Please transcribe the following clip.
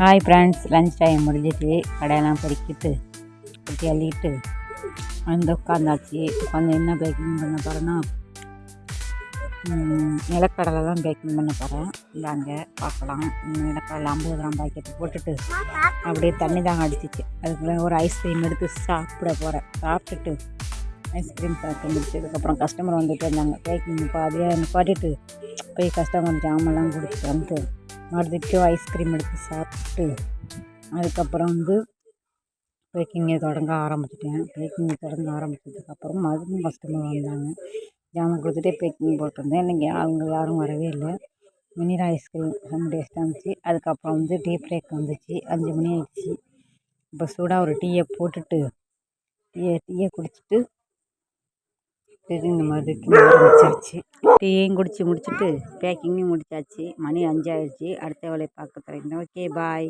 Hi friends, lunch time முடிஞ்சிட்டு கடையெல்லாம் பொறுக்கிட்டு குட்டி அள்ளிட்டு வந்து உட்காந்தாச்சு. உட்காந்து என்ன பேக்கிங் பண்ண போகிறேன்னா நிலக்கடலை தான் பேக்கிங் பண்ண போகிறேன். இந்தாங்க பார்க்கலாம். நிலக்கடலை 50 கிராம் பாக்கெட்டு போட்டுட்டு அப்படியே தண்ணி தாங்க அடிச்சிச்சு. அதுக்குள்ளே ஒரு ஐஸ்கிரீம் எடுத்து சாப்பிட போகிறேன். சாப்பிட்டுட்டு ஐஸ்கிரீம் சாப்பிட்டு முடிச்சதுக்கப்புறம் கஸ்டமர் வந்துட்டு இருந்தாங்க. பேக்கிங் பாதியாக நிப்பாட்டிட்டு போய் கஸ்டமர் ஜாமெல்லாம் கொடுத்துட்டு வந்து மறுபடியும் ஐஸ்கிரீம் எடுத்து சாப்பிட்டு அதுக்கப்புறம் பேக்கிங்கை தொடங்க ஆரம்பிச்சிட்டேன். பேக்கிங்கை தொடங்க ஆரம்பித்ததுக்கப்புறம் மறுபடியும் கஸ்டமர் வந்தாங்க. ஜாமான் கொடுத்துட்டே பேக்கிங் போட்டிருந்தேன். இன்றைக்கி அவங்க யாரும் வரவே இல்லை. வெண்ணிலா ஐஸ்கிரீம் செம்ம டேஸ்ட்டாக இருந்துச்சு. அதுக்கப்புறம் டீ பிரேக் வந்துச்சு. 5 மணி ஆகிடுச்சு. இப்போ சூடாக ஒரு டீயை போட்டுட்டு டீயை குடிச்சிட்டு இந்த மாதிரி ஆரம்பிச்சாச்சு. டீயும் குடித்து முடிச்சுட்டு பேக்கிங்கும் முடிச்சாச்சு. மணி 5 ஆகிடுச்சு. அடுத்த வேலையை பார்க்க தொடங்கினேன். ஓகே, பாய்.